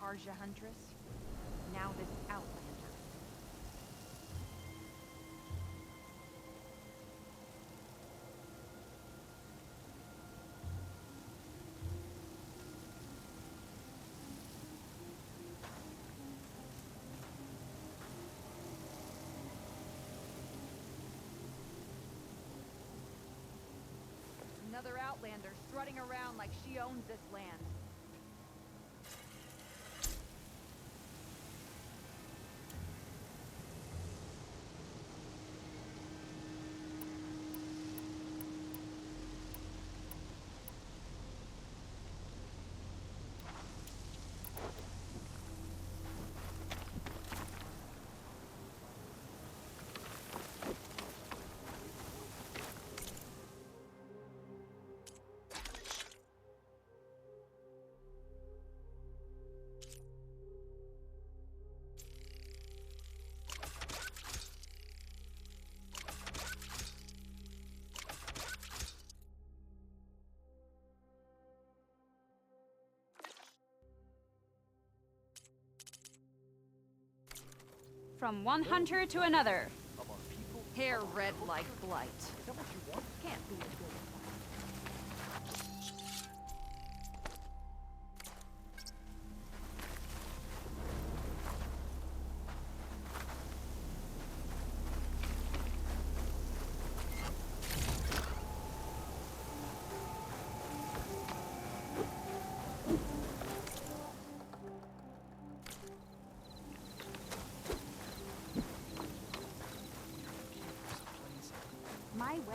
Karja huntress. Now this outlander. Another outlander strutting around like she owns this land. From one hunter to another. Hair red like blight. Can't be a good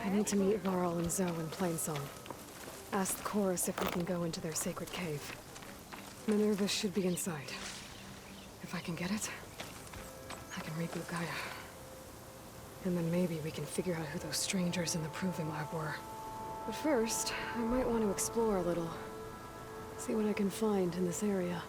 I need to meet Varl and Zoe in Plainsong. Ask the chorus if we can go into their sacred cave. Minerva should be inside. If I can get it, I can reboot Gaia. And then maybe we can figure out who those strangers in the proving lab were. But first, I might want to explore a little. See what I can find in this area.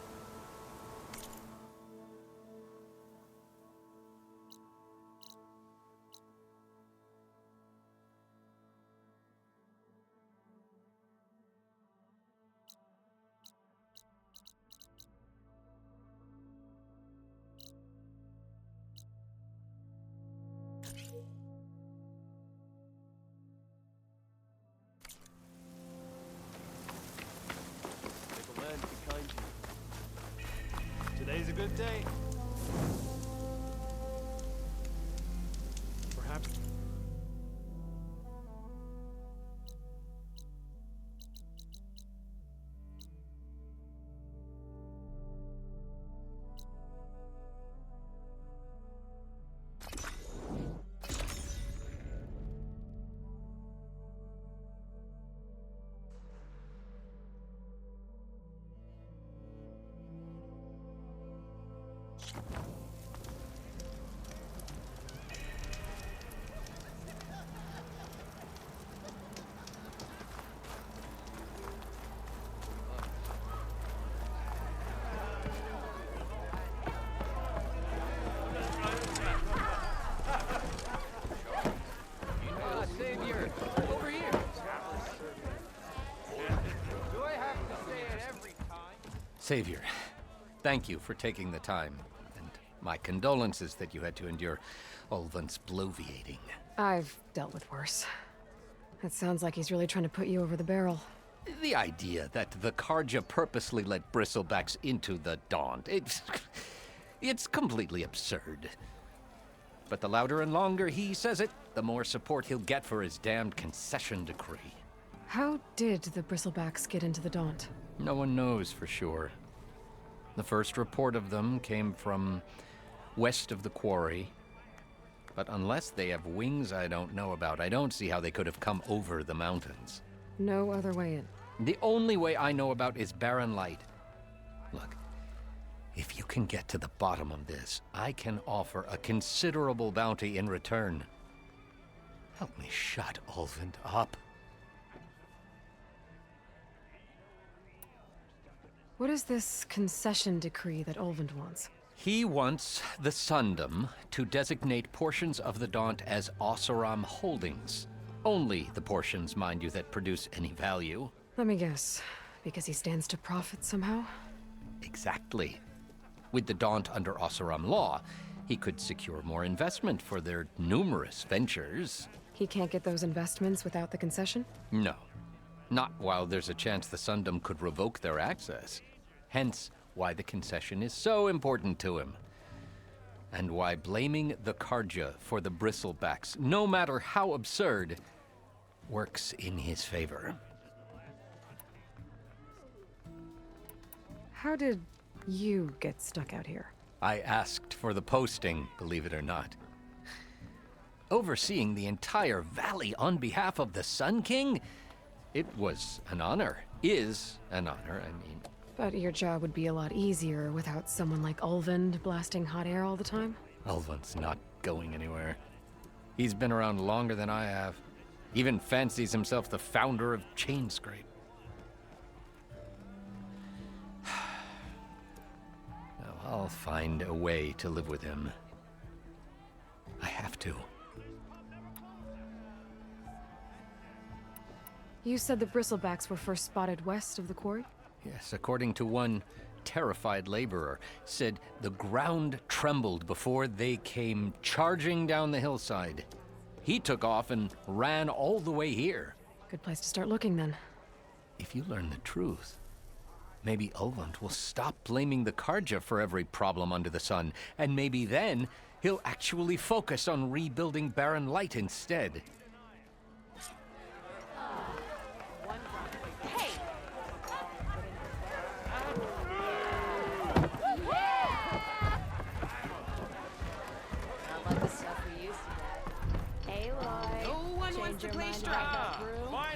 The land behind you. Today's a good day. Perhaps. Savior, over here. Do I have to say it every time? Savior, thank you for taking the time, and my condolences that you had to endure Ulvund's bloviating. I've dealt with worse. It sounds like he's really trying to put you over the barrel. The idea that the Karja purposely let bristlebacks into the Daunt, it's completely absurd. But the louder and longer he says it, the more support he'll get for his damned concession decree. How did the bristlebacks get into the Daunt? No one knows for sure. The first report of them came from west of the quarry. But unless they have wings I don't know about, I don't see how they could have come over the mountains. No other way in. The only way I know about is barren light. Look, if you can get to the bottom of this, I can offer a considerable bounty in return. Help me shut Ulvund up. What is this concession decree that Ulvund wants? He wants the Sundom to designate portions of the Daunt as Oseram holdings. Only the portions, mind you, that produce any value. Let me guess. Because he stands to profit somehow? Exactly. With the Daunt under Oseram law, he could secure more investment for their numerous ventures. He can't get those investments without the concession? No. Not while there's a chance the Sundom could revoke their access. Hence, why the concession is so important to him. And why blaming the Karja for the bristlebacks, no matter how absurd, works in his favor. How did you get stuck out here? I asked for the posting, believe it or not. Overseeing the entire valley on behalf of the Sun King? It was an honor. Is an honor, I mean. But your job would be a lot easier without someone like Ulvund blasting hot air all the time? Ulvund's not going anywhere. He's been around longer than I have. Even fancies himself the founder of Chainscrape. Now, I'll find a way to live with him. I have to. You said the bristlebacks were first spotted west of the quarry? Yes, according to one terrified laborer, said the ground trembled before they came charging down the hillside. He took off and ran all the way here. Good place to start looking, then. If you learn the truth, maybe Ulvund will stop blaming the Karja for every problem under the sun, and maybe then he'll actually focus on rebuilding Barren Light instead.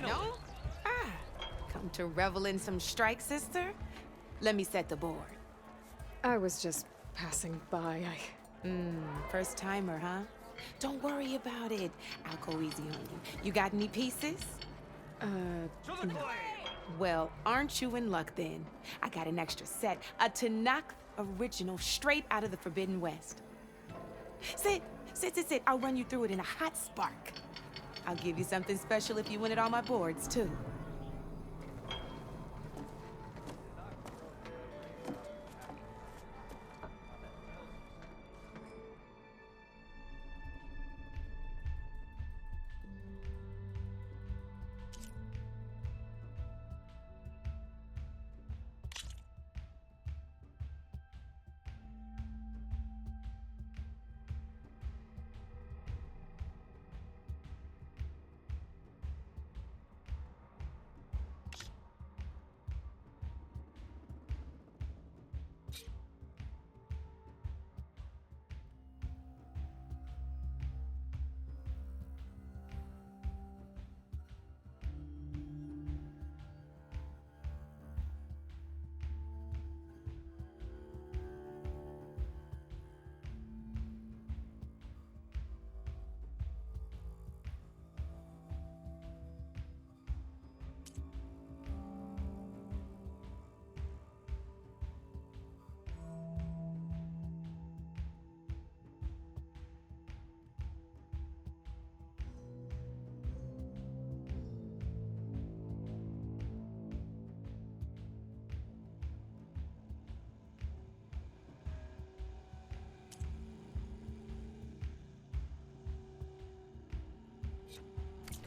No? Come to revel in some strike, sister? Let me set the board. I was just passing by. First timer, huh? Don't worry about it. I'll go easy on you. You got any pieces? No. Well, aren't you in luck then? I got an extra set, a Tanakh original straight out of the Forbidden West. Sit. I'll run you through it in a hot spark. I'll give you something special if you win it on my boards, too.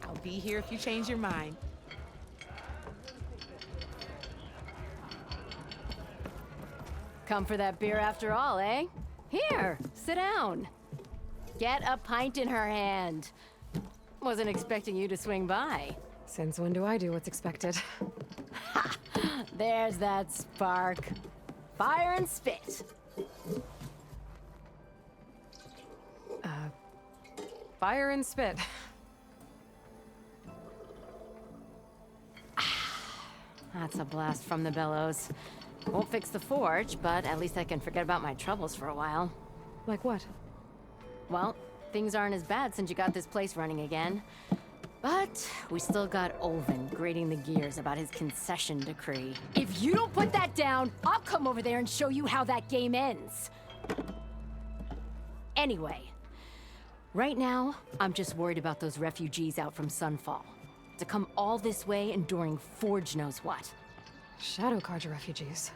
I'll be here if you change your mind. Come for that beer after all, eh? Here, sit down. Get a pint in her hand. Wasn't expecting you to swing by. Since when do I do what's expected? Ha! There's that spark. Fire and spit. Fire and spit. That's a blast from the bellows. Won't fix the forge, but at least I can forget about my troubles for a while. Like what? Well, things aren't as bad since you got this place running again. But we still got Ulvund grating the gears about his concession decree. If you don't put that down, I'll come over there and show you how that game ends. Anyway, right now, I'm just worried about those refugees out from Sunfall. To come all this way enduring Forge knows what. Shadow Karja refugees.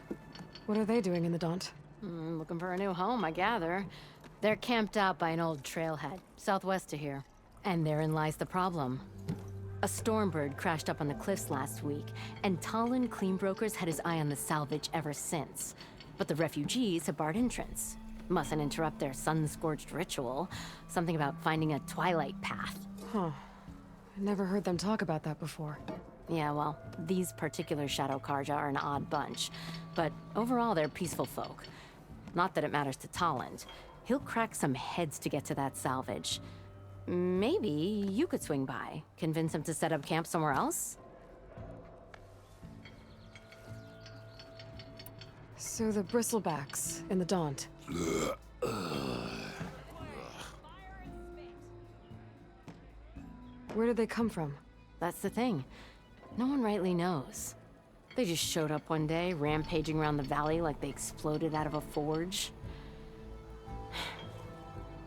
What are they doing in the Daunt? Looking for a new home, I gather. They're camped out by an old trailhead, southwest of here. And therein lies the problem. A Stormbird crashed up on the cliffs last week, and Talon Cleanbrokers had his eye on the salvage ever since. But the refugees have barred entrance. Mustn't interrupt their sun-scorched ritual. Something about finding a twilight path. Huh. I never heard them talk about that before. Yeah, well, these particular Shadow Karja are an odd bunch. But overall, they're peaceful folk. Not that it matters to Talon. He'll crack some heads to get to that salvage. Maybe you could swing by, convince him to set up camp somewhere else? So the bristlebacks in the Daunt. Where did they come from? That's the thing. No one rightly knows. They just showed up one day, rampaging around the valley like they exploded out of a forge.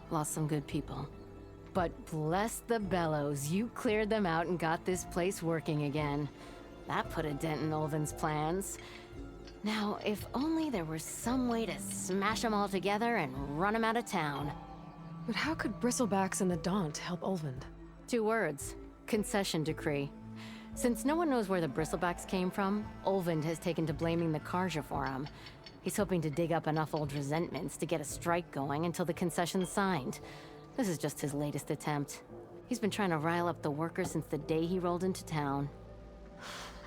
Lost some good people. But bless the bellows, you cleared them out and got this place working again. That put a dent in Ulvin's plans. Now, if only there were some way to smash them all together and run them out of town. But how could bristlebacks in the Daunt help Ulvund? 2 words. Concession decree. Since no one knows where the bristlebacks came from, Ulvind has taken to blaming the Karja for them. He's hoping to dig up enough old resentments to get a strike going until the concession's signed. This is just his latest attempt. He's been trying to rile up the workers since the day he rolled into town.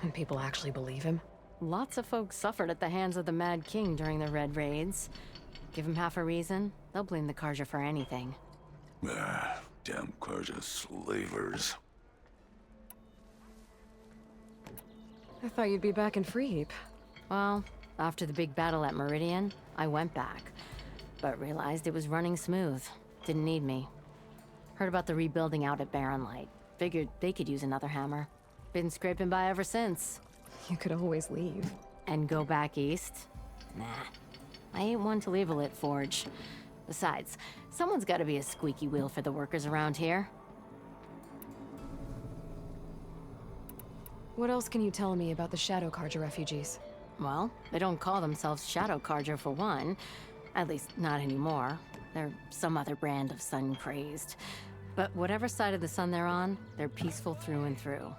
And people actually believe him? Lots of folks suffered at the hands of the Mad King during the Red Raids. Give him half a reason, they'll blame the Karja for anything. Damn Karja slavers. I thought you'd be back in Freeheap. Well, after the big battle at Meridian, I went back. But realized it was running smooth. Didn't need me. Heard about the rebuilding out at Barren Light. Figured they could use another hammer. Been scraping by ever since. You could always leave. And go back east? Nah. I ain't one to leave a lit forge. Besides, someone's gotta be a squeaky wheel for the workers around here. What else can you tell me about the Shadow Karja refugees? Well, they don't call themselves Shadow Karja for one. At least, not anymore. They're some other brand of sun-crazed. But whatever side of the sun they're on, they're peaceful through and through.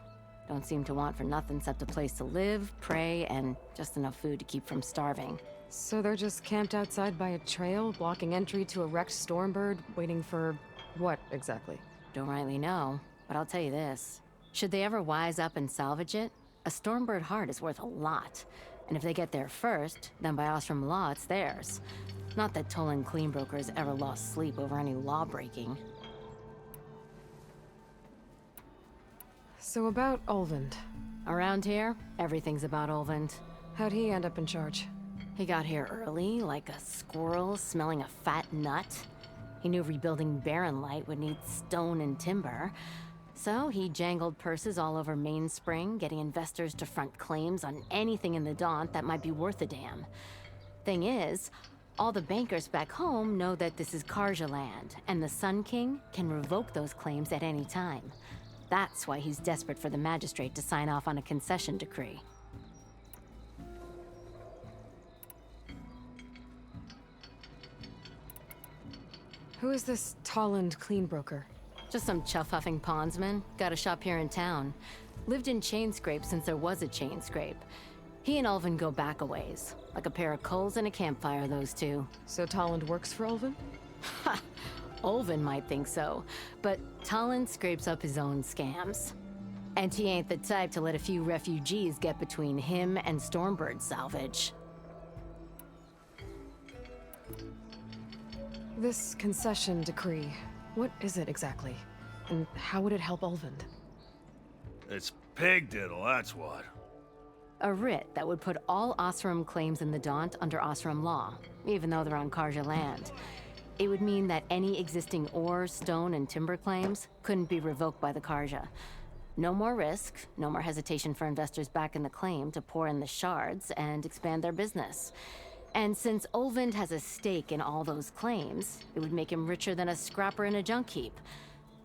Don't seem to want for nothing except a place to live, pray, and just enough food to keep from starving. So they're just camped outside by a trail, blocking entry to a wrecked Stormbird, waiting for what exactly? Don't rightly know, but I'll tell you this. Should they ever wise up and salvage it, a Stormbird heart is worth a lot. And if they get there first, then by Ostrom law, it's theirs. Not that Tolan Cleanbrokers ever lost sleep over any law breaking. So about Ulvund. Around here, everything's about Ulvund. How'd he end up in charge? He got here early, like a squirrel smelling a fat nut. He knew rebuilding Barren Light would need stone and timber. So he jangled purses all over Mainspring, getting investors to front claims on anything in the Daunt that might be worth a damn. Thing is, all the bankers back home know that this is Karja land, and the Sun King can revoke those claims at any time. That's why he's desperate for the magistrate to sign off on a concession decree. Who is this Tolland Cleanbroker? Just some chuff-huffing pondsman. Got a shop here in town. Lived in Chainscrape since there was a Chainscrape. He and Ulvin go back a ways. Like a pair of coals and a campfire, those two. So Tolland works for Ulvin? Ha! Ulvin might think so, but Talon scrapes up his own scams. And he ain't the type to let a few refugees get between him and Stormbird salvage. This concession decree, what is it exactly? And how would it help Ulvund? It's pig diddle, that's what. A writ that would put all Osram claims in the Daunt under Osram law, even though they're on Karja land. It would mean that any existing ore, stone, and timber claims couldn't be revoked by the Karja. No more risk, no more hesitation for investors back in the claim to pour in the shards and expand their business. And since Ulvund has a stake in all those claims, it would make him richer than a scrapper in a junk heap.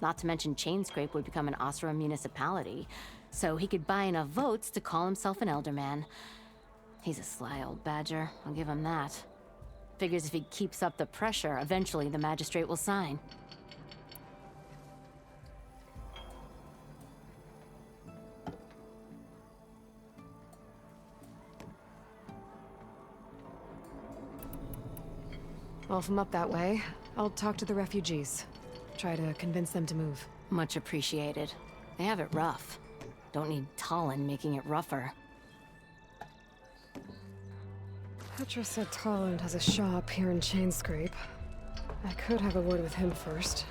Not to mention Chainscrape would become an Osram municipality, so he could buy enough votes to call himself an elderman. He's a sly old badger, I'll give him that. Figures if he keeps up the pressure, eventually the magistrate will sign. Well, if I'm up that way, I'll talk to the refugees. Try to convince them to move. Much appreciated. They have it rough. Don't need Talon making it rougher. Petra said Tolland has a shop here in Chainscrape. I could have a word with him first.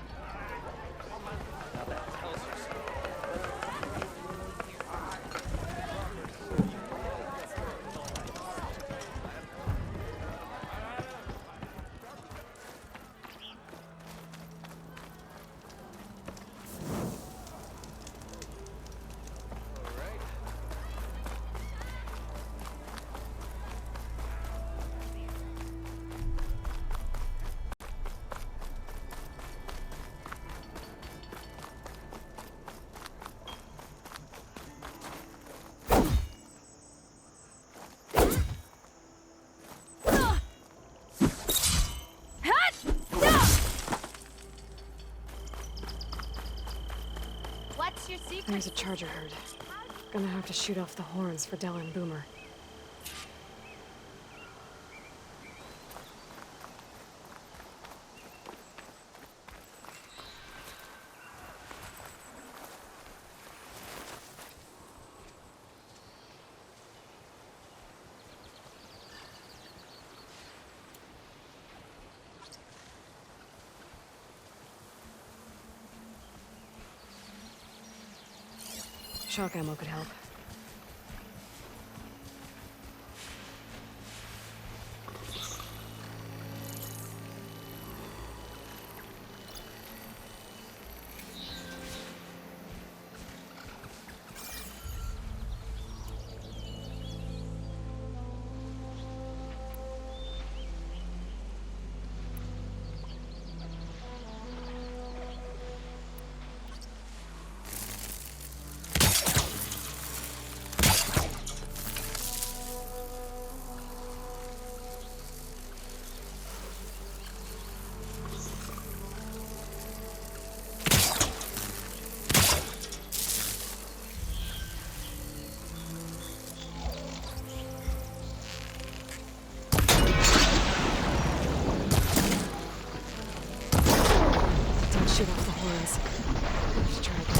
What's your secret? There's a charger herd. Gonna have to shoot off the horns for Della and Boomer. Shock ammo could help. Shoot off the horns. Let's try again.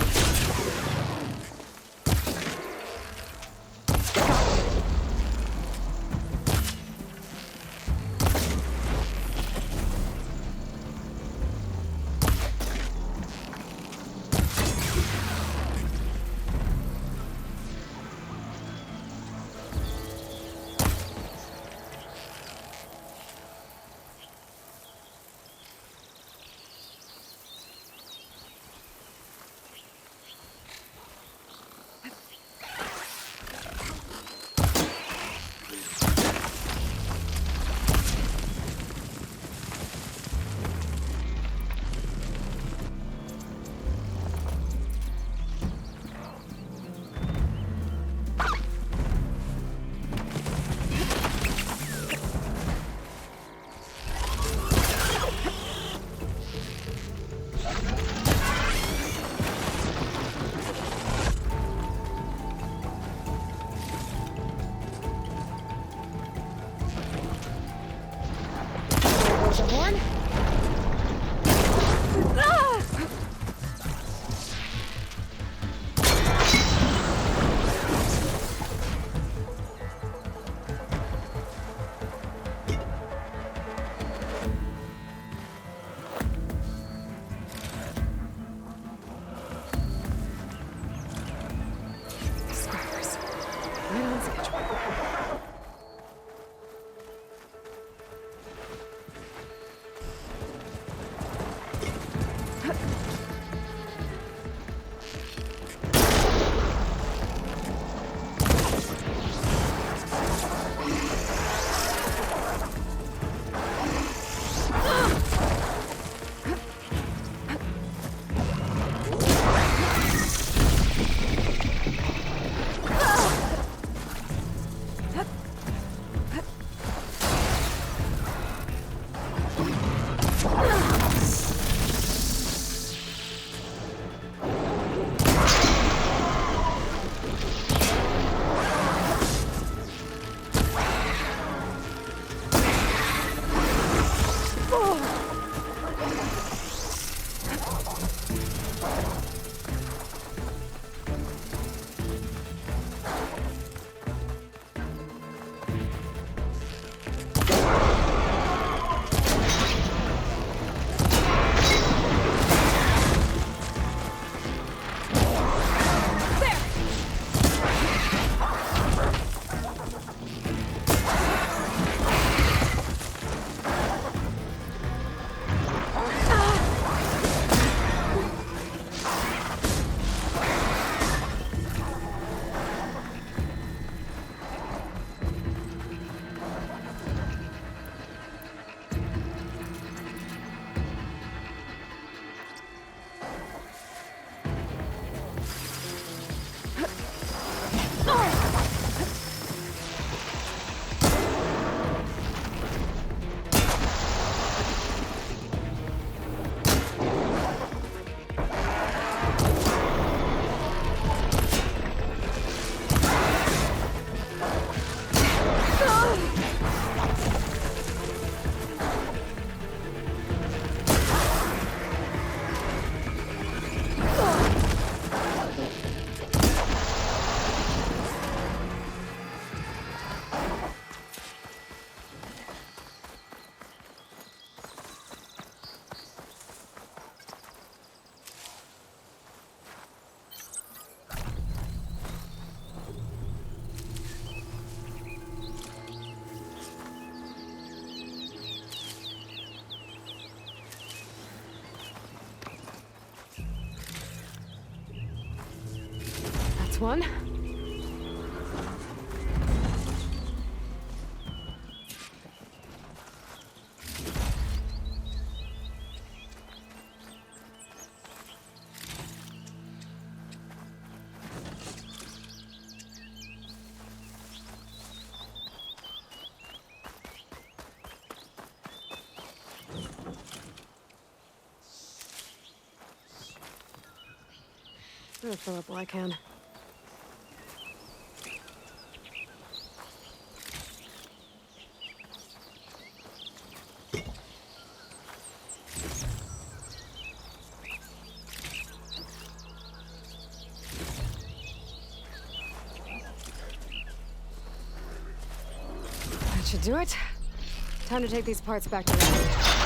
That's one. I'll fill up while I can. That should do it. Time to take these parts back to the...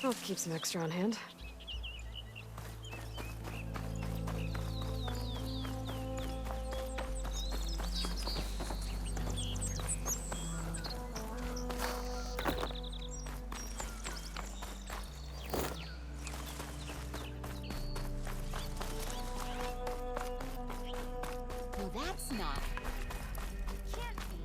I'll keep some extra on hand. No, that's not. Can't be.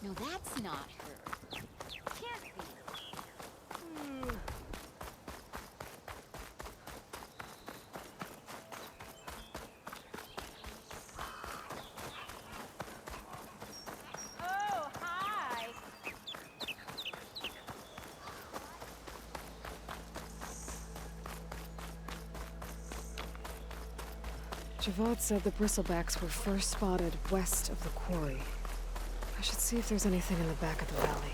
No, that's not her. Can't be. Oh, hi. Javad said the bristlebacks were first spotted west of the quarry. I should see if there's anything in the back of the valley.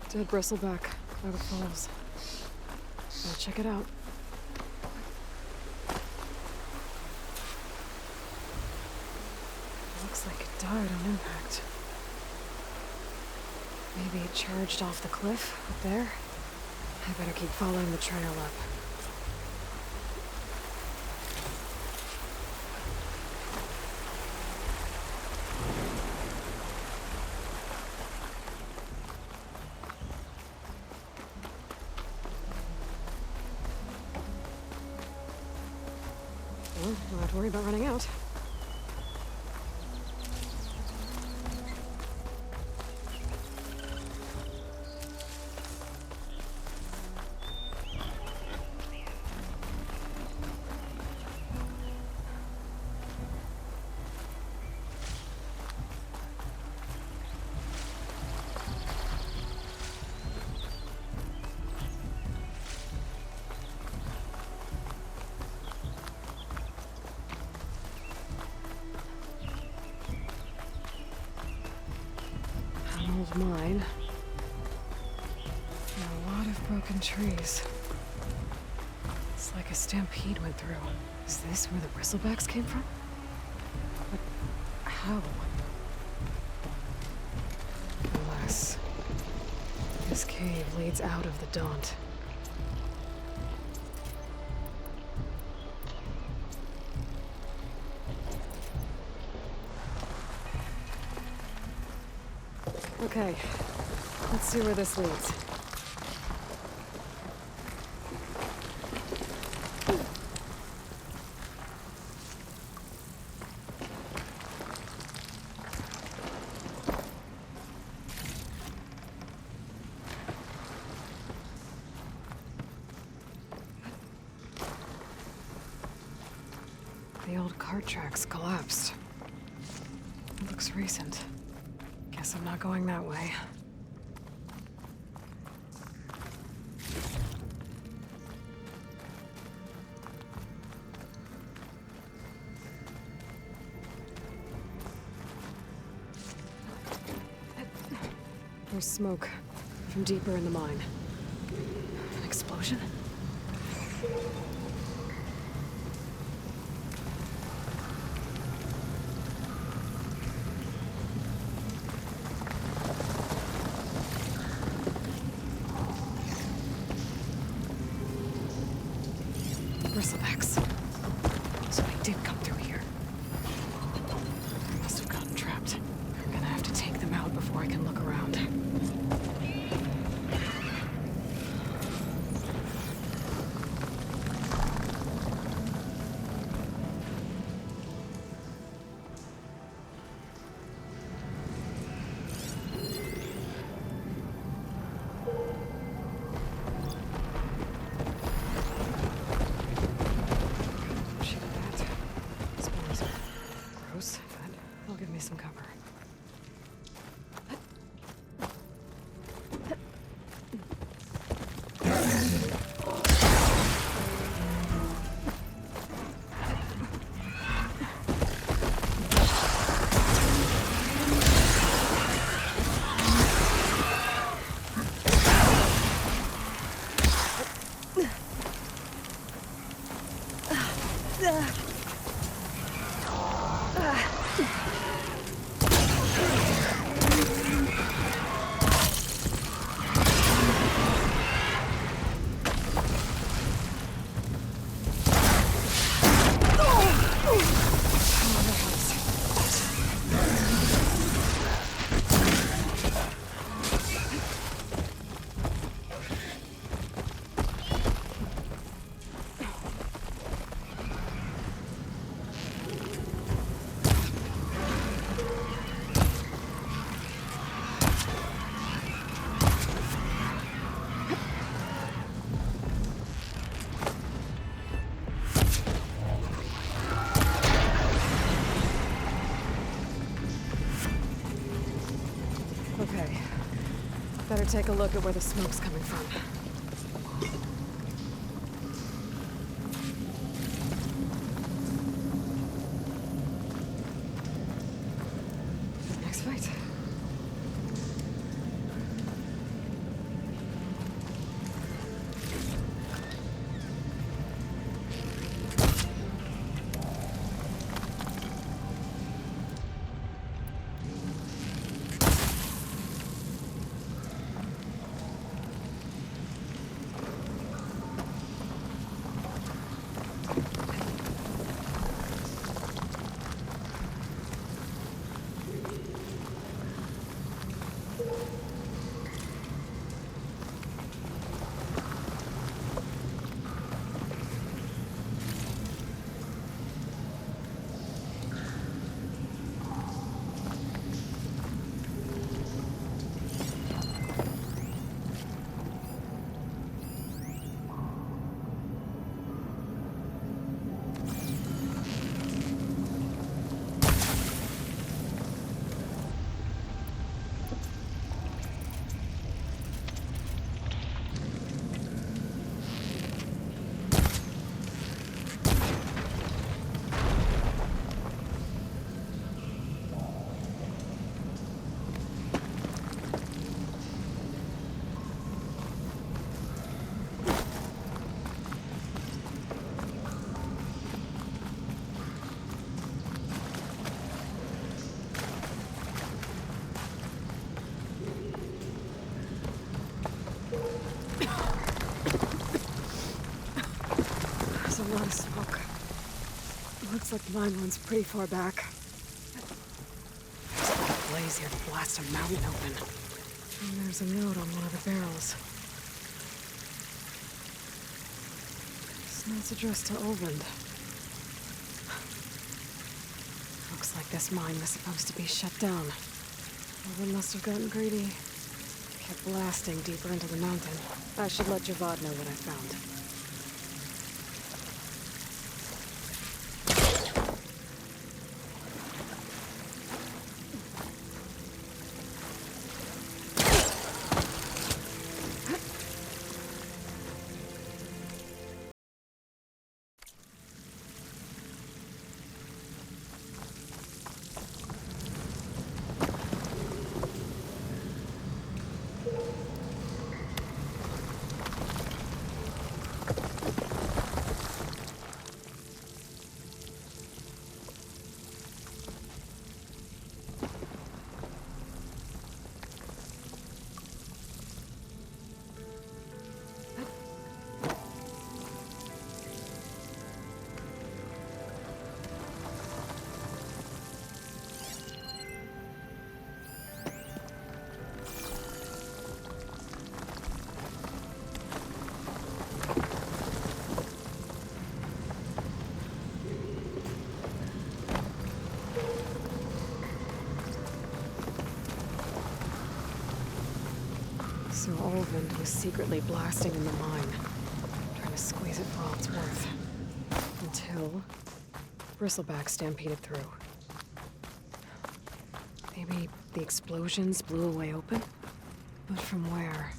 Dead bristleback out of falls. I'll check it out. Looks like it died on impact. Maybe it charged off the cliff up there. I better keep following the trail up. Well, don't have to worry about running out. Old mine. And a lot of broken trees. It's like a stampede went through. Is this where the bristlebacks came from? But how? Unless this cave leads out of the Daunt. Okay, let's see where this leads. The old cart tracks collapsed. It looks recent. Guess I'm not going that way. There's smoke from deeper in the mine. An explosion? Bristlebacks. So they did come through here. They must have gotten trapped. I'm gonna have to take them out before I can look around. But they'll give me some cover. Okay. Better take a look at where the smoke's coming from. Next fight. a lot of smoke. Looks like the mine runs pretty far back. There's a blaze here to blast a mountain open. And there's a note on one of the barrels. This note's addressed to Olvend. Looks like this mine was supposed to be shut down. Olvend must have gotten greedy. Kept blasting deeper into the mountain. I should let Javad know what I found. So Olvend was secretly blasting in the mine, trying to squeeze it for all it's worth. Until Bristleback stampeded through. Maybe the explosions blew a way open? But from where?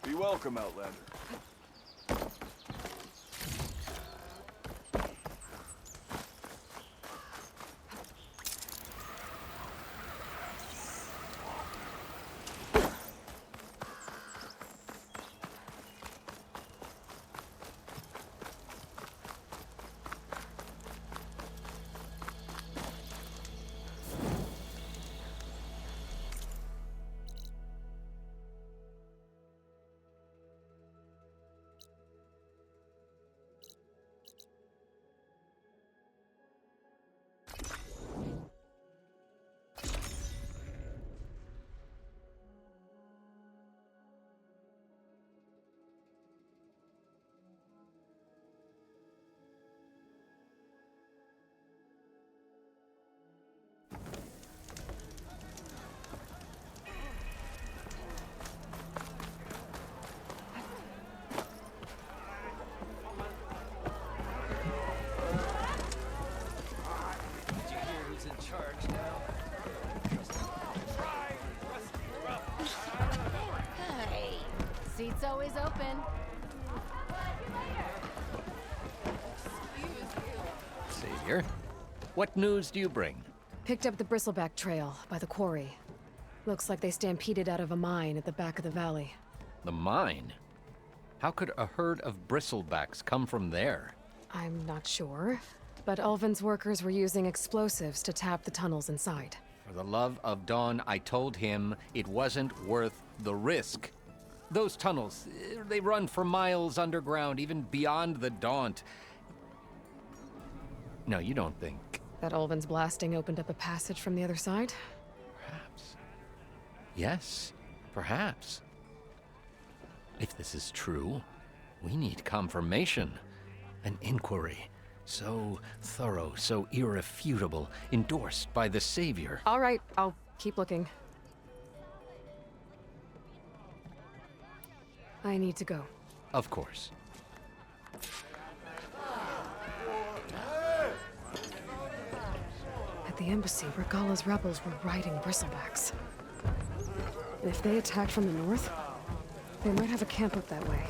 Be welcome, Outlander. Seat's always open. Savior, what news do you bring? Picked up the Bristleback trail by the quarry. Looks like they stampeded out of a mine at the back of the valley. The mine? How could a herd of bristlebacks come from there? I'm not sure. but Ulvin's workers were using explosives to tap the tunnels inside. For the love of Dawn, I told him it wasn't worth the risk. Those tunnels, they run for miles underground, even beyond the Daunt. No, you don't think. That Ulvin's blasting opened up a passage from the other side? Perhaps. Yes, perhaps. If this is true, we need confirmation. An inquiry. So thorough, so irrefutable, endorsed by the Savior. All right, I'll keep looking. I need to go. Of course. At the embassy, Regalla's rebels were riding bristlebacks. And if they attacked from the north, they might have a camp up that way.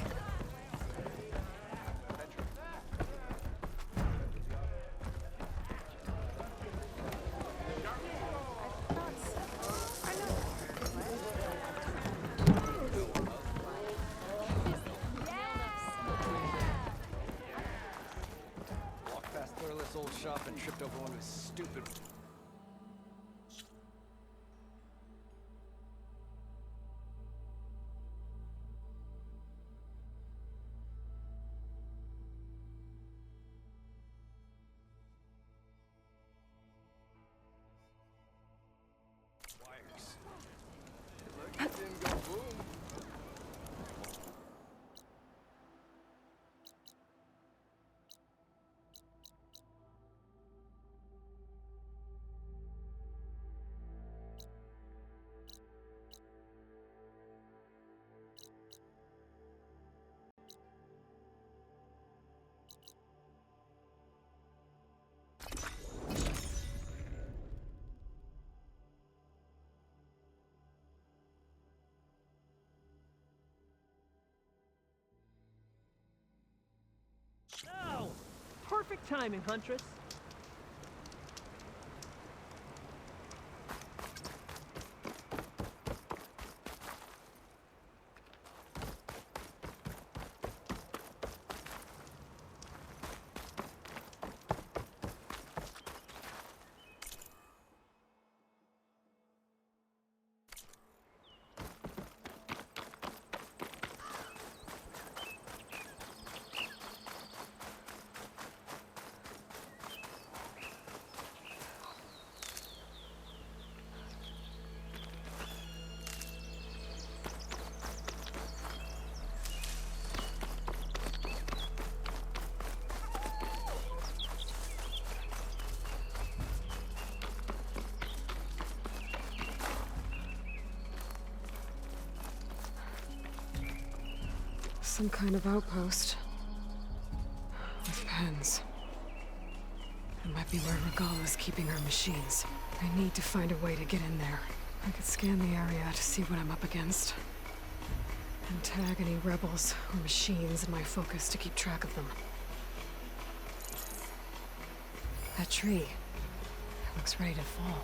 Walked past Thurless old shop and tripped over one of his stupid... wires. Like it didn't go boom. Oh, perfect timing, Huntress. Some kind of outpost. With pens. It might be where Regalla's keeping her machines. I need to find a way to get in there. I could scan the area to see what I'm up against. And tag any rebels or machines in my focus to keep track of them. That tree. It looks ready to fall.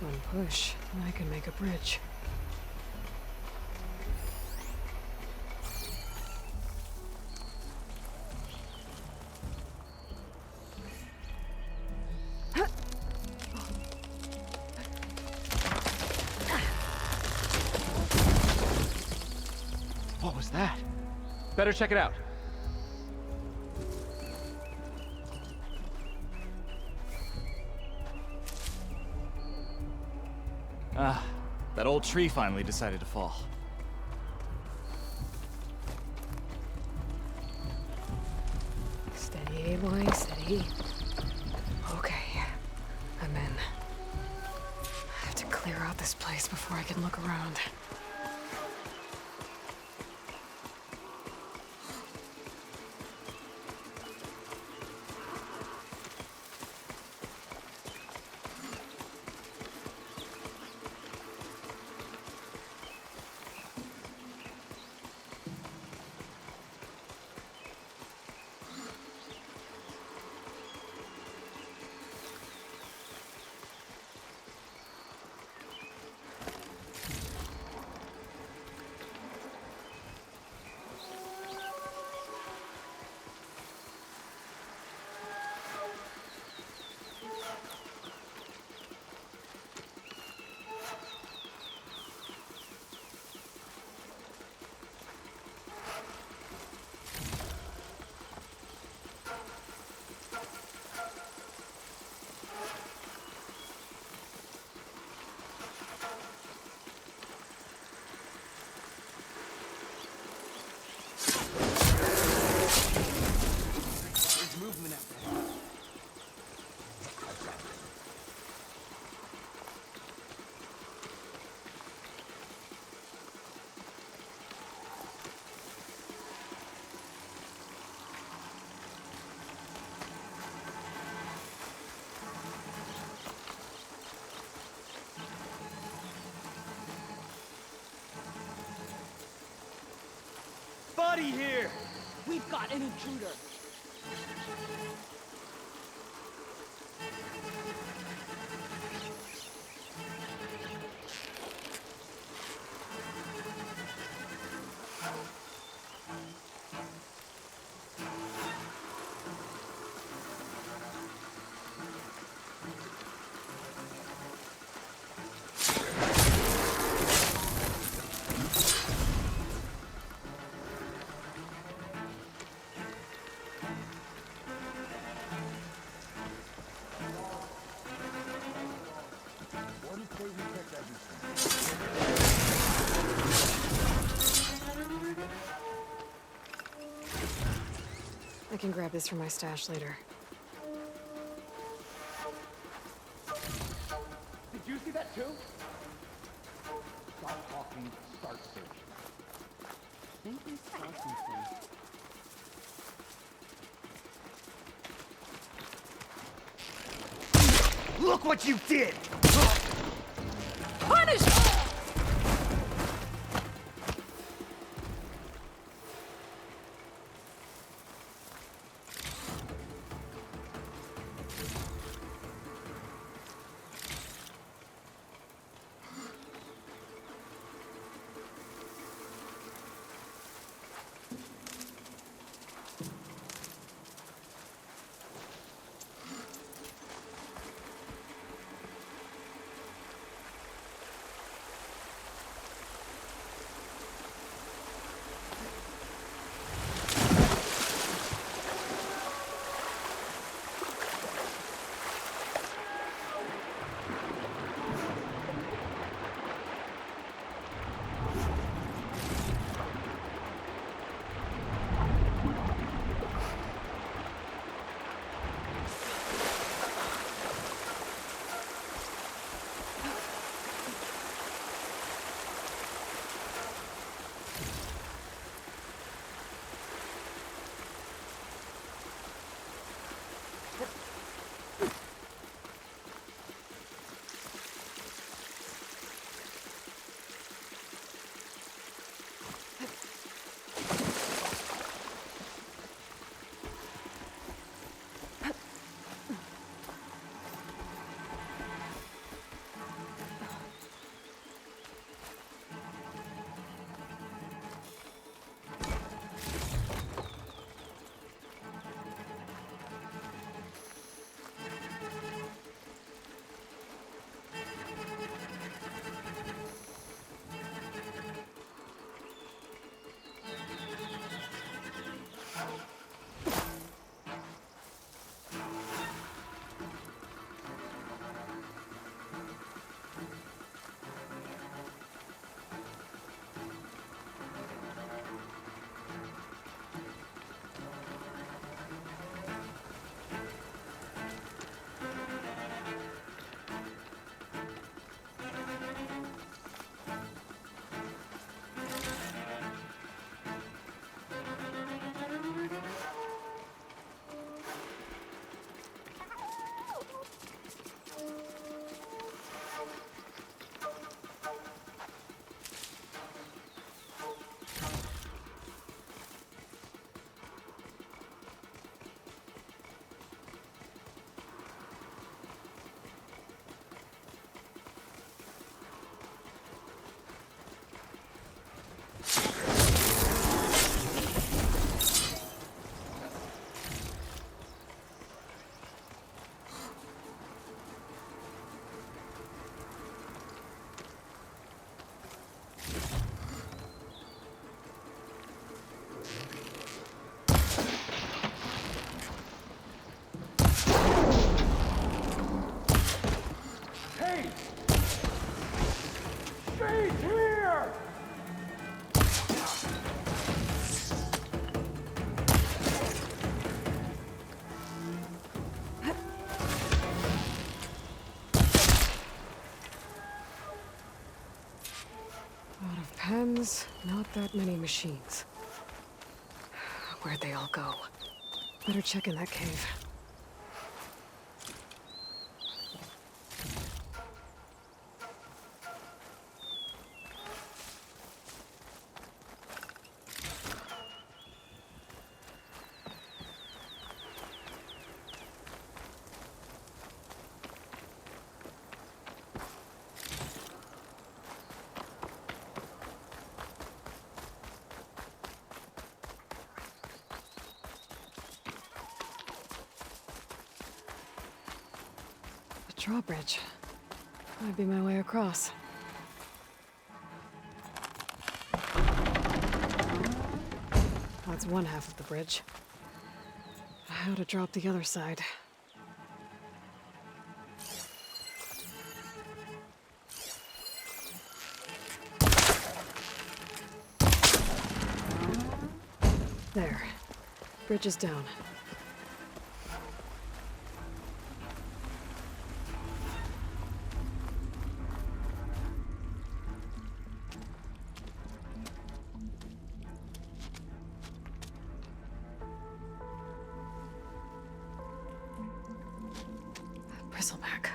One push, and I can make a bridge. What was that? Better check it out. Ah, that old tree finally decided to fall. Steady, AY, steady. Okay, I'm in. I have to clear out this place before I can look around. body here! We've got an intruder. I can grab this from my stash later. Did you see that too? Stop talking, start searching. Think we saw something. Look what you did! Punish! Pens, not that many machines. Where'd they all go? Better check in that cave. drawbridge. Might be my way across. That's one half of the bridge. How to drop the other side? There. Bridge is down. Bristleback.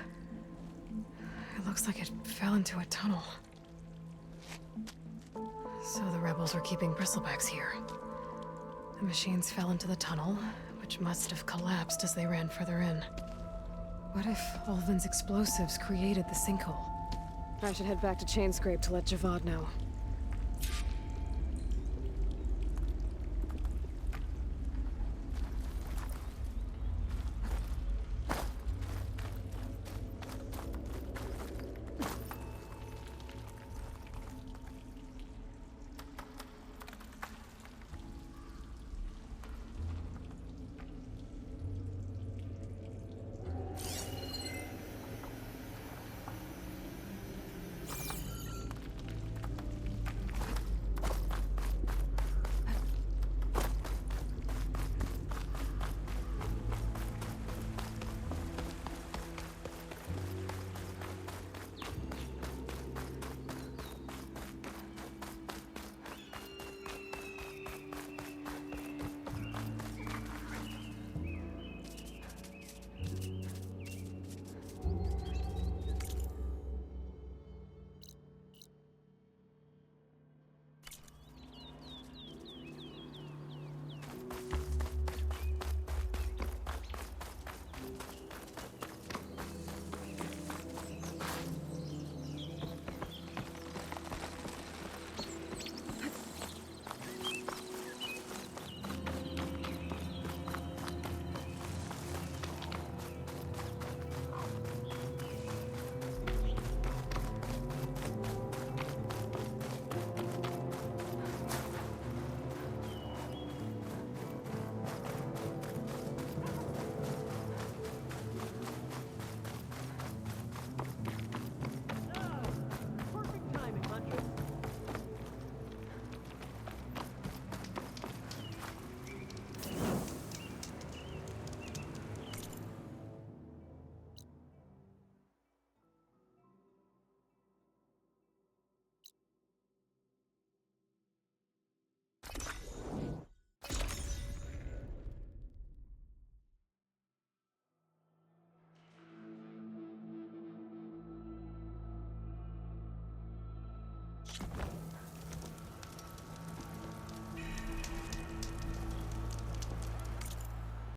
It looks like it fell into a tunnel. So the rebels were keeping bristlebacks here. The machines fell into the tunnel, which must have collapsed as they ran further in. What if Ulvin's explosives created the sinkhole? I should head back to Chainscrape to let Javad know.